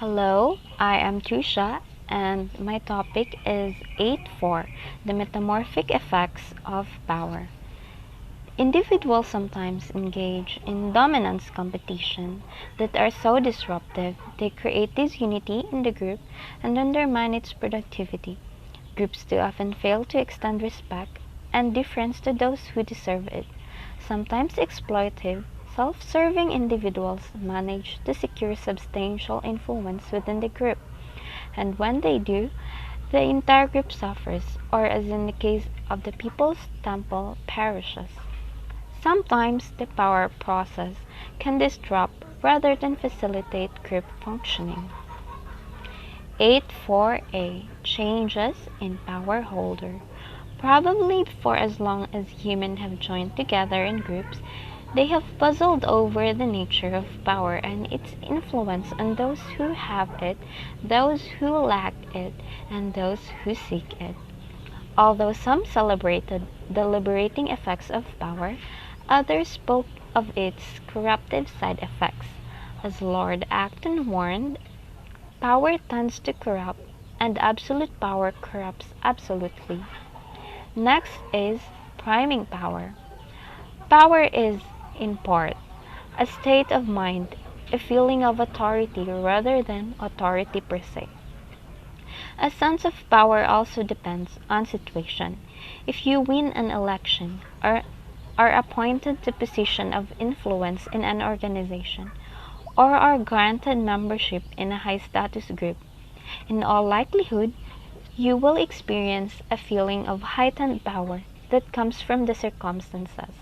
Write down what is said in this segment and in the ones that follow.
Hello, I am Trisha, and my topic is 8.4, the metamorphic effects of power. Individuals sometimes engage in dominance competition that are so disruptive they create disunity in the group and undermine its productivity. Groups too often fail to extend respect and deference to those who deserve it. Sometimes exploitative, self-serving individuals manage to secure substantial influence within the group, and when they do, the entire group suffers, or as in the case of the People's Temple, perishes. Sometimes the power process can disrupt rather than facilitate group functioning. 8.4a Changes in power holder. Probably for as long as humans have joined together in groups, they have puzzled over the nature of power and its influence on those who have it, those who lack it, and those who seek it. Although some celebrated the liberating effects of power, others spoke of its corruptive side effects. As Lord Acton warned, power tends to corrupt, and absolute power corrupts absolutely. Next is priming power. Power is, in part, a state of mind, a feeling of authority rather than authority per se. A sense of power also depends on situation. If you win an election or are appointed to position of influence in an organization or are granted membership in a high status group, in all likelihood, you will experience a feeling of heightened power that comes from the circumstances.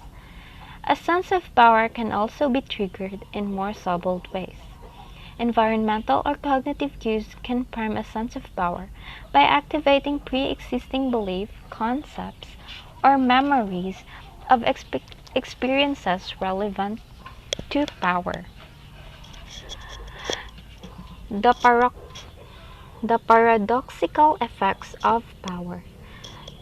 A sense of power can also be triggered in more subtle ways. Environmental or cognitive cues can prime a sense of power by activating pre-existing belief, concepts, or memories of experiences relevant to power. The, paro- the paradoxical effects of power.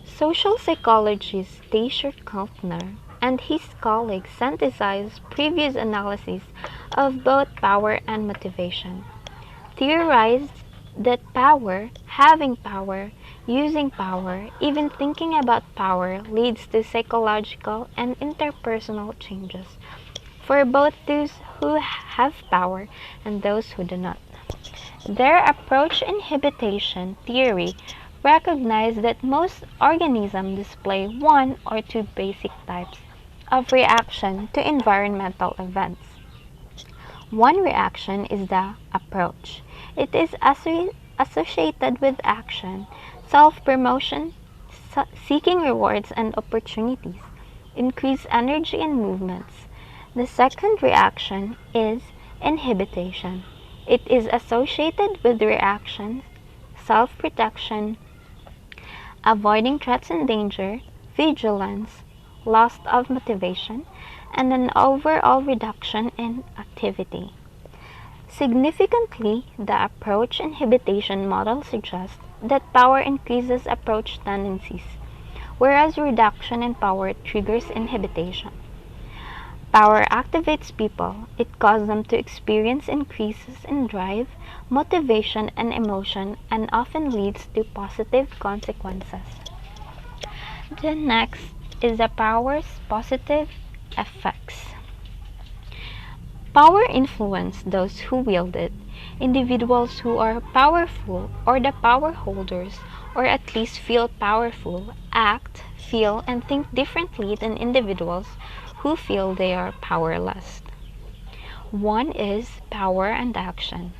Social psychologist Taysher Kuntner and his colleagues synthesized previous analyses of both power and motivation, theorized that power, having power, using power, even thinking about power leads to psychological and interpersonal changes for both those who have power and those who do not. Their approach inhibition theory recognized that most organisms display one or two basic types of reaction to environmental events. One reaction is the approach. It is associated with action, self-promotion, seeking rewards and opportunities, increased energy and movements. The second reaction is inhibition. It is associated with reactions, self-protection, avoiding threats and danger, vigilance, loss of motivation, and an overall reduction in activity. Significantly, the approach inhibition model suggests that power increases approach tendencies, whereas reduction in power triggers inhibition. Power activates people. It causes them to experience increases in drive, motivation, and emotion, and often leads to positive consequences. The next is the power's positive effects. Power influences those who wield it. Individuals who are powerful, or the power holders, or at least feel powerful, act, feel, and think differently than individuals who feel they are powerless. One is power and action.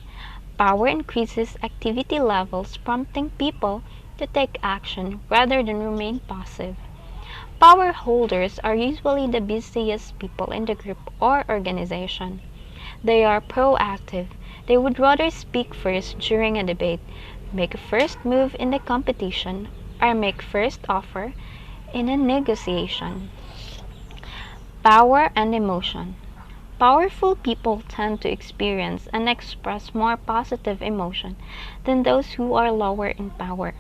Power increases activity levels, prompting people to take action rather than remain passive. Power holders are usually the busiest people in the group or organization. They are proactive. They would rather speak first during a debate, make a first move in the competition, or make first offer in a negotiation. Power and emotion. Powerful people tend to experience and express more positive emotion than those who are lower in power.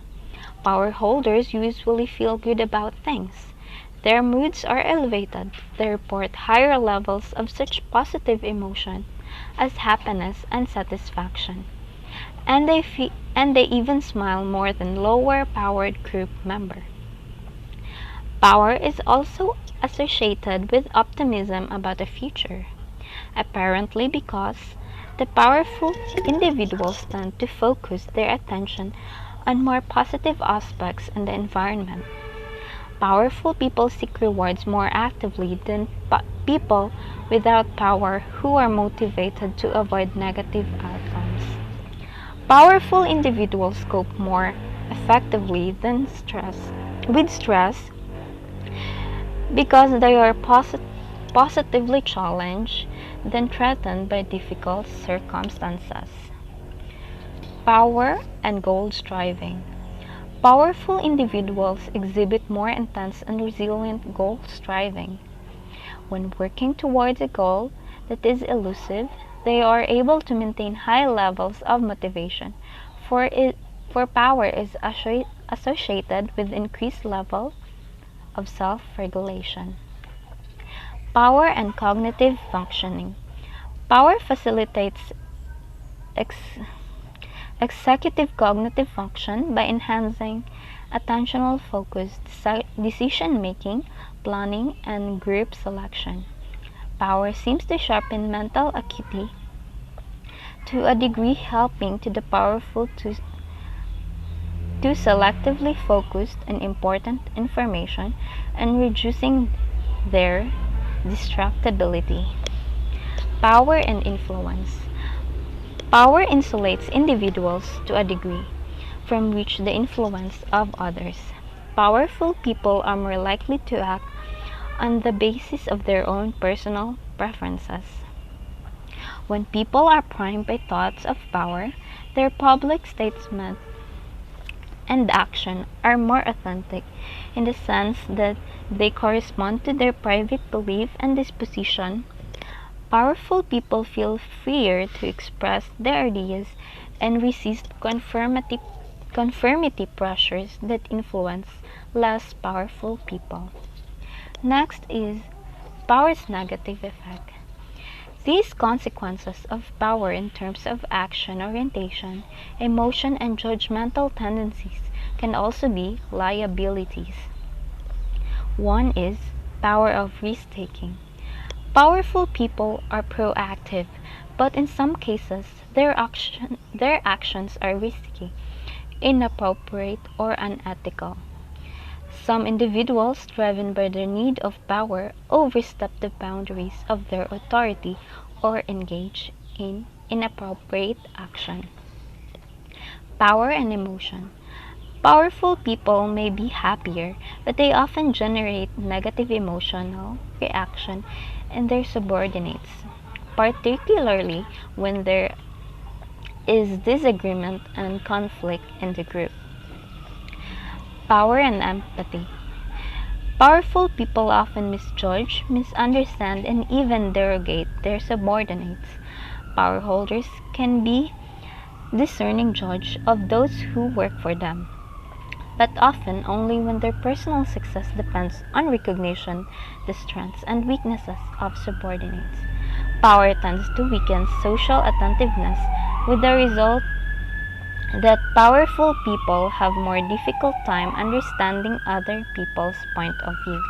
Power holders usually feel good about things. Their moods are elevated. They report higher levels of such positive emotion as happiness and satisfaction. and they even smile more than lower powered group member. Power is also associated with optimism about the future, apparently because the powerful individuals tend to focus their attention on more positive aspects in the environment. Powerful people seek rewards more actively than people without power who are motivated to avoid negative outcomes. Powerful individuals cope more effectively than stress because they are positively challenged than threatened by difficult circumstances. Power and goal striving. Powerful individuals exhibit more intense and resilient goal striving. When working towards a goal that is elusive, they are able to maintain high levels of motivation, for power is associated with increased level of self-regulation. Power and cognitive functioning. Power facilitates ex- executive cognitive function by enhancing attentional focus, decision making, planning, and group selection. Power seems to sharpen mental acuity to a degree, helping to the powerful to selectively focus on important information and reducing their distractibility. Power and influence. Power insulates individuals to a degree from which the influence of others. Powerful people are more likely to act on the basis of their own personal preferences. When people are primed by thoughts of power, their public statements and action are more authentic in the sense that they correspond to their private belief and disposition. Powerful people feel freer to express their ideas and resist conformity pressures that influence less powerful people. Next is power's negative effect. These consequences of power in terms of action orientation, emotion, and judgmental tendencies can also be liabilities. One is power of risk taking. Powerful people are proactive, but in some cases their actions are risky, inappropriate, or unethical. Some individuals, driven by their need of power, overstep the boundaries of their authority or engage in inappropriate action. Power and emotion. Powerful people may be happier, but they often generate negative emotional reaction in their subordinates, particularly when there is disagreement and conflict in the group. Power and empathy. Powerful people often misjudge, misunderstand, and even derogate their subordinates. Power holders can be discerning judge of those who work for them, but often only when their personal success depends on recognition the strengths and weaknesses of subordinates. Power tends to weaken social attentiveness, with the result that powerful people have more difficult time understanding other people's point of view.